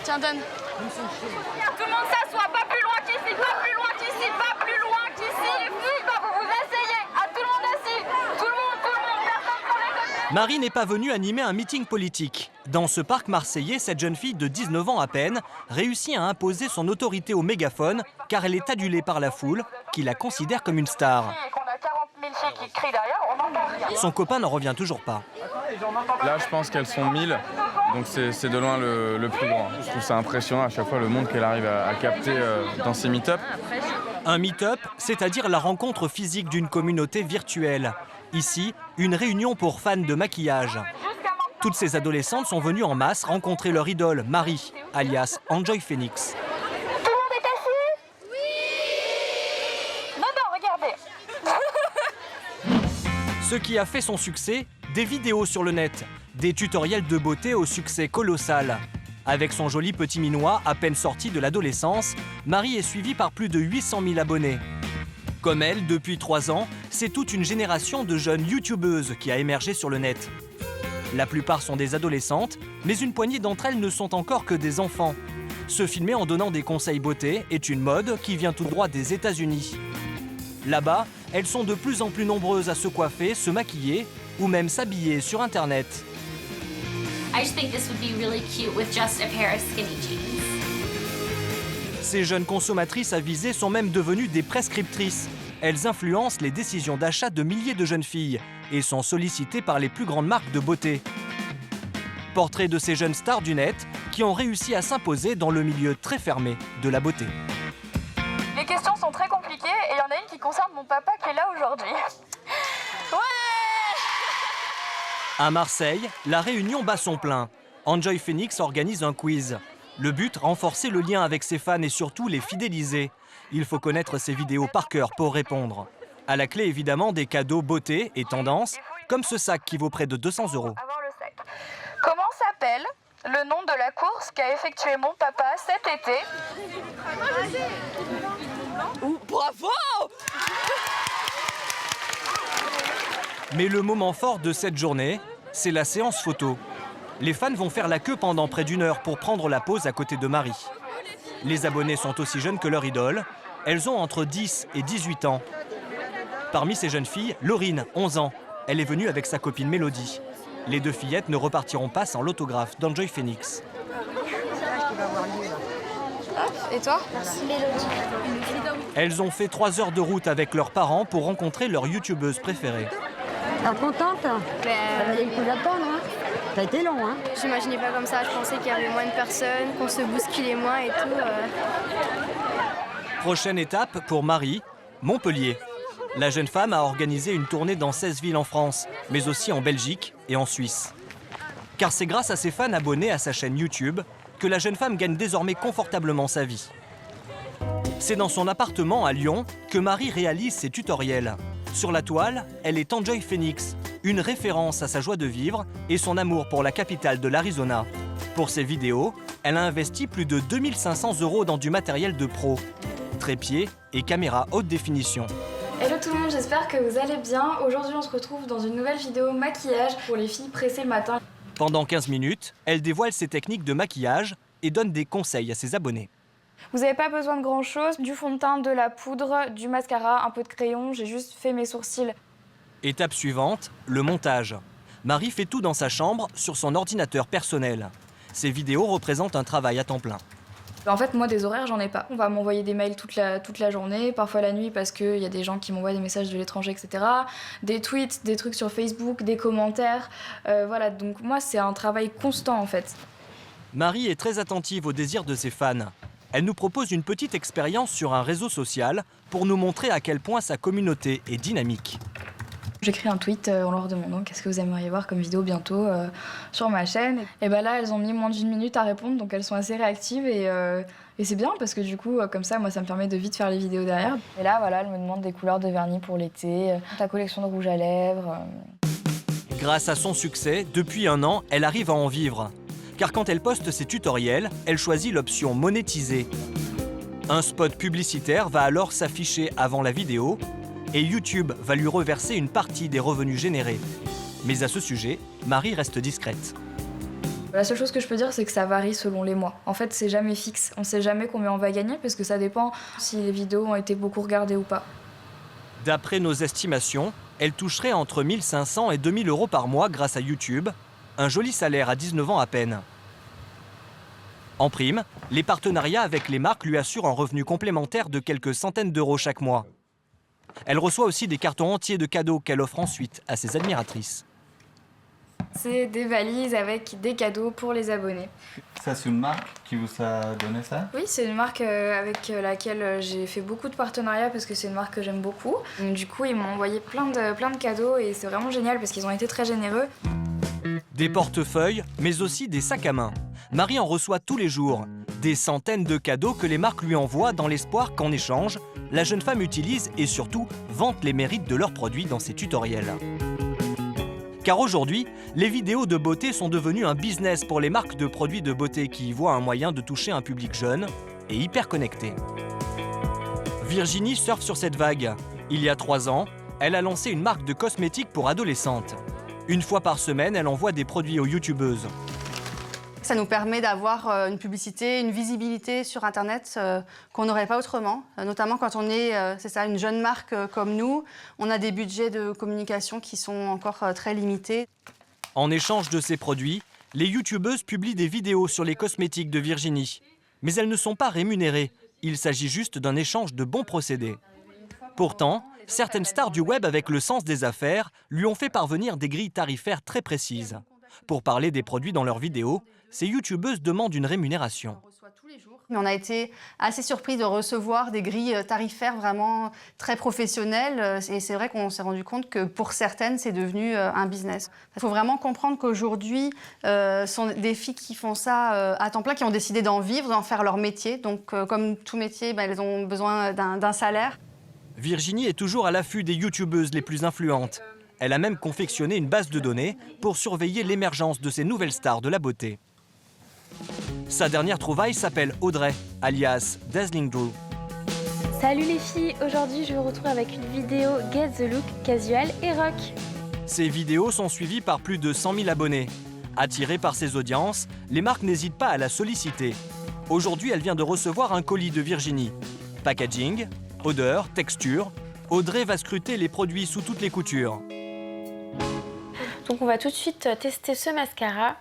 Tiens, donne. Tout le monde s'assoit, pas plus loin qu'ici, pas plus loin qu'ici, pas plus loin qu'ici. Les filles, quand vous vous asseyez, à tout le monde assis. Tout le monde, personne sur les côtés. Marie n'est pas venue animer un meeting politique. Dans ce parc marseillais, cette jeune fille de 19 ans à peine réussit à imposer son autorité au mégaphone car elle est adulée par la foule qui la considère comme une star. Et qu'on a 40 000 filles qui crient derrière, on n'entend rien. Son copain n'en revient toujours pas. Là, je pense qu'elles sont 1000, donc c'est de loin le plus grand. Je trouve ça impressionnant à chaque fois le monde qu'elle arrive à capter dans ses meet-up. Un meet-up, c'est-à-dire la rencontre physique d'une communauté virtuelle. Ici, une réunion pour fans de maquillage. Toutes ces adolescentes sont venues en masse rencontrer leur idole, Marie, alias Enjoy Phoenix. Tout le monde est assis? Oui. Non, regardez. Ce qui a fait son succès, des vidéos sur le net, des tutoriels de beauté au succès colossal. Avec son joli petit minois à peine sorti de l'adolescence, Marie est suivie par plus de 800 000 abonnés. Comme elle, depuis 3 ans, c'est toute une génération de jeunes youtubeuses qui a émergé sur le net. La plupart sont des adolescentes, mais une poignée d'entre elles ne sont encore que des enfants. Se filmer en donnant des conseils beauté est une mode qui vient tout droit des États-Unis. Là-bas, elles sont de plus en plus nombreuses à se coiffer, se maquiller ou même s'habiller sur Internet. I just think this would be really cute with just a pair of skinny jeans. Ces jeunes consommatrices avisées sont même devenues des prescriptrices. Elles influencent les décisions d'achat de milliers de jeunes filles et sont sollicitées par les plus grandes marques de beauté. Portrait de ces jeunes stars du net qui ont réussi à s'imposer dans le milieu très fermé de la beauté. Les questions sont très compliquées et il y en a une qui concerne mon papa qui est là aujourd'hui. Ouais! À Marseille, la réunion bat son plein. Enjoy Phoenix organise un quiz. Le but, renforcer le lien avec ses fans et surtout les fidéliser. Il faut connaître ses vidéos par cœur pour répondre. À la clé, évidemment, des cadeaux beauté et tendance, comme ce sac qui vaut près de 200 €. Avoir le sac. Comment s'appelle le nom de la course qu'a effectué mon papa cet été? Bravo! Mais le moment fort de cette journée, c'est la séance photo. Les fans vont faire la queue pendant près d'1 heure pour prendre la pose à côté de Marie. Les abonnés sont aussi jeunes que leur idole. Elles ont entre 10 et 18 ans. Parmi ces jeunes filles, Laurine, 11 ans. Elle est venue avec sa copine Mélodie. Les deux fillettes ne repartiront pas sans l'autographe d'Enjoy Phoenix. Et toi? Elles ont fait 3 heures de route avec leurs parents pour rencontrer leur youtubeuse préférée. Alors contente? Ça valait le coup d'attendre, hein? Ça a été long, hein? J'imaginais pas comme ça, je pensais qu'il y avait moins de personnes, qu'on se bousculait moins et tout. Prochaine étape pour Marie, Montpellier. La jeune femme a organisé une tournée dans 16 villes en France, mais aussi en Belgique et en Suisse. Car c'est grâce à ses fans abonnés à sa chaîne YouTube que la jeune femme gagne désormais confortablement sa vie. C'est dans son appartement à Lyon que Marie réalise ses tutoriels. Sur la toile, elle est Enjoy Phoenix, une référence à sa joie de vivre et son amour pour la capitale de l'Arizona. Pour ses vidéos, elle a investi plus de 2500 € dans du matériel de pro, trépied et caméra haute définition. Hello tout le monde, j'espère que vous allez bien. Aujourd'hui on se retrouve dans une nouvelle vidéo maquillage pour les filles pressées le matin. Pendant 15 minutes, elle dévoile ses techniques de maquillage et donne des conseils à ses abonnés. Vous n'avez pas besoin de grand chose, du fond de teint, de la poudre, du mascara, un peu de crayon, j'ai juste fait mes sourcils. Étape suivante, le montage. Marie fait tout dans sa chambre sur son ordinateur personnel. Ces vidéos représentent un travail à temps plein. En fait moi des horaires j'en ai pas. On va m'envoyer des mails toute la journée, parfois la nuit parce qu'il y a des gens qui m'envoient des messages de l'étranger, etc. Des tweets, des trucs sur Facebook, des commentaires. Voilà, donc moi c'est un travail constant en fait. Marie est très attentive aux désirs de ses fans. Elle nous propose une petite expérience sur un réseau social pour nous montrer à quel point sa communauté est dynamique. J'écris un tweet en leur demandant qu'est-ce que vous aimeriez voir comme vidéo bientôt sur ma chaîne. Et ben là, elles ont mis moins d'1 minute à répondre, donc elles sont assez réactives et c'est bien parce que du coup, comme ça, moi, ça me permet de vite faire les vidéos derrière. Et là, voilà, elles me demandent des couleurs de vernis pour l'été, ta collection de rouge à lèvres. Grâce à son succès, depuis 1 an, elle arrive à en vivre. Car quand elle poste ses tutoriels, elle choisit l'option monétiser. Un spot publicitaire va alors s'afficher avant la vidéo et YouTube va lui reverser une partie des revenus générés. Mais à ce sujet, Marie reste discrète. La seule chose que je peux dire, c'est que ça varie selon les mois. En fait, c'est jamais fixe. On sait jamais combien on va gagner parce que ça dépend si les vidéos ont été beaucoup regardées ou pas. D'après nos estimations, elle toucherait entre 1 500 et 2 000 euros par mois grâce à YouTube, un joli salaire à 19 ans à peine. En prime, les partenariats avec les marques lui assurent un revenu complémentaire de quelques centaines d'euros chaque mois. Elle reçoit aussi des cartons entiers de cadeaux qu'elle offre ensuite à ses admiratrices. C'est des valises avec des cadeaux pour les abonnés. Ça, c'est une marque qui vous a donné ça? Oui, c'est une marque avec laquelle j'ai fait beaucoup de partenariats parce que c'est une marque que j'aime beaucoup. Du coup, ils m'ont envoyé plein de cadeaux et c'est vraiment génial parce qu'ils ont été très généreux. Des portefeuilles, mais aussi des sacs à main. Marie en reçoit tous les jours. Des centaines de cadeaux que les marques lui envoient dans l'espoir qu'en échange, la jeune femme utilise et surtout vante les mérites de leurs produits dans ses tutoriels. Car aujourd'hui, les vidéos de beauté sont devenues un business pour les marques de produits de beauté qui y voient un moyen de toucher un public jeune et hyper connecté. Virginie surfe sur cette vague. Il y a 3 ans, elle a lancé une marque de cosmétiques pour adolescentes. Une fois par semaine, elle envoie des produits aux youtubeuses. Ça nous permet d'avoir une publicité, une visibilité sur Internet qu'on n'aurait pas autrement. Notamment quand on est, une jeune marque comme nous, on a des budgets de communication qui sont encore très limités. En échange de ces produits, les youtubeuses publient des vidéos sur les cosmétiques de Virginie. Mais elles ne sont pas rémunérées. Il s'agit juste d'un échange de bons procédés. Pourtant, certaines stars du web avec le sens des affaires lui ont fait parvenir des grilles tarifaires très précises. Pour parler des produits dans leurs vidéos, ces youtubeuses demandent une rémunération. Mais on a été assez surpris de recevoir des grilles tarifaires vraiment très professionnelles. Et c'est vrai qu'on s'est rendu compte que pour certaines, c'est devenu un business. Il faut vraiment comprendre qu'aujourd'hui, ce sont des filles qui font ça à temps plein, qui ont décidé d'en vivre, d'en faire leur métier. Donc, comme tout métier, elles ont besoin d'un salaire. Virginie est toujours à l'affût des youtubeuses les plus influentes. Elle a même confectionné une base de données pour surveiller l'émergence de ces nouvelles stars de la beauté. Sa dernière trouvaille s'appelle Audrey, alias Dazzling Drew. Salut les filles, aujourd'hui je vous retrouve avec une vidéo Get the Look casual et rock. Ces vidéos sont suivies par plus de 100 000 abonnés. Attirées par ses audiences, les marques n'hésitent pas à la solliciter. Aujourd'hui, elle vient de recevoir un colis de Virginie. Packaging, odeur, texture, Audrey va scruter les produits sous toutes les coutures. Donc on va tout de suite tester ce mascara.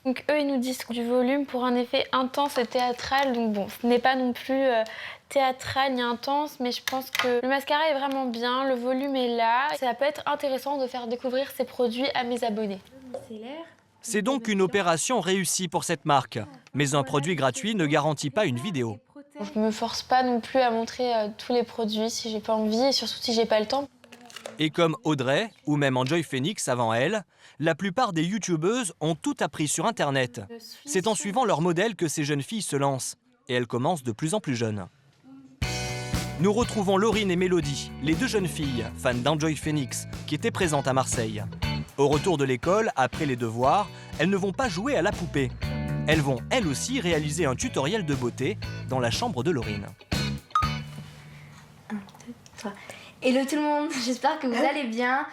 Donc eux ils nous disent du volume pour un effet intense et théâtral. Donc bon, ce n'est pas non plus théâtral ni intense, mais je pense que le mascara est vraiment bien, le volume est là. Ça peut être intéressant de faire découvrir ces produits à mes abonnés. C'est donc une opération réussie pour cette marque. Mais un produit gratuit ne garantit pas une vidéo. Je ne me force pas non plus à montrer tous les produits si j'ai pas envie et surtout si j'ai pas le temps. Et comme Audrey, ou même Enjoy Phoenix avant elle, la plupart des youtubeuses ont tout appris sur Internet. C'est en suivant leur modèle que ces jeunes filles se lancent. Et elles commencent de plus en plus jeunes. Nous retrouvons Laurine et Mélodie, les 2 jeunes filles, fans d'Enjoy Phoenix, qui étaient présentes à Marseille. Au retour de l'école, après les devoirs, elles ne vont pas jouer à la poupée. Elles vont, elles aussi, réaliser un tutoriel de beauté dans la chambre de Laurine. 1, 2, 3. Hello tout le monde, j'espère que vous allez bien.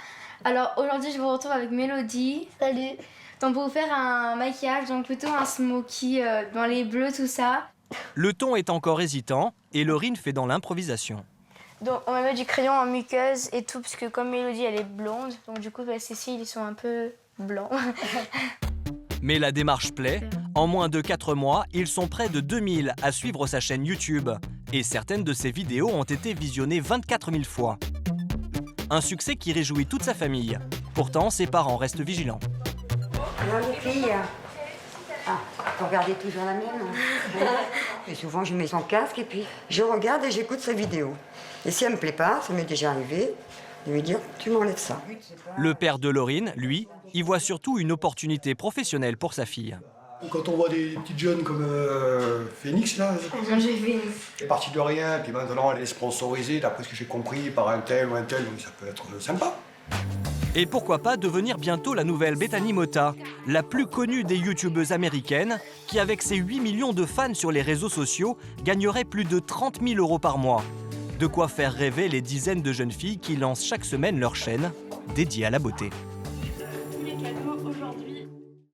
Alors aujourd'hui je vous retrouve avec Mélodie. Salut. Donc pour vous faire un maquillage, donc plutôt un smoky dans les bleus, tout ça. Le ton est encore hésitant et Laurine fait dans l'improvisation. Donc on va mettre du crayon en muqueuse et tout, parce que comme Mélodie elle est blonde, donc du coup ces cils ils sont un peu blancs. Mais la démarche plaît. En moins de 4 mois, ils sont près de 2000 à suivre sa chaîne YouTube. Et certaines de ses vidéos ont été visionnées 24 000 fois. Un succès qui réjouit toute sa famille. Pourtant, ses parents restent vigilants. Alors les filles, vous regardez toujours la mienne. Et souvent je mets son casque et puis je regarde et j'écoute sa vidéo. Et si elle me plaît pas, ça m'est déjà arrivé, de lui dire tu m'enlèves ça. Le père de Laurine, lui, y voit surtout une opportunité professionnelle pour sa fille. Quand on voit des petites jeunes comme Phoenix, là, elle est partie de rien, puis maintenant elle est sponsorisée, d'après ce que j'ai compris, par un tel ou un tel, donc ça peut être sympa. Et pourquoi pas devenir bientôt la nouvelle Bethany Mota, la plus connue des youtubeuses américaines, qui avec ses 8 millions de fans sur les réseaux sociaux, gagnerait plus de 30 000 € par mois. De quoi faire rêver les dizaines de jeunes filles qui lancent chaque semaine leur chaîne dédiée à la beauté.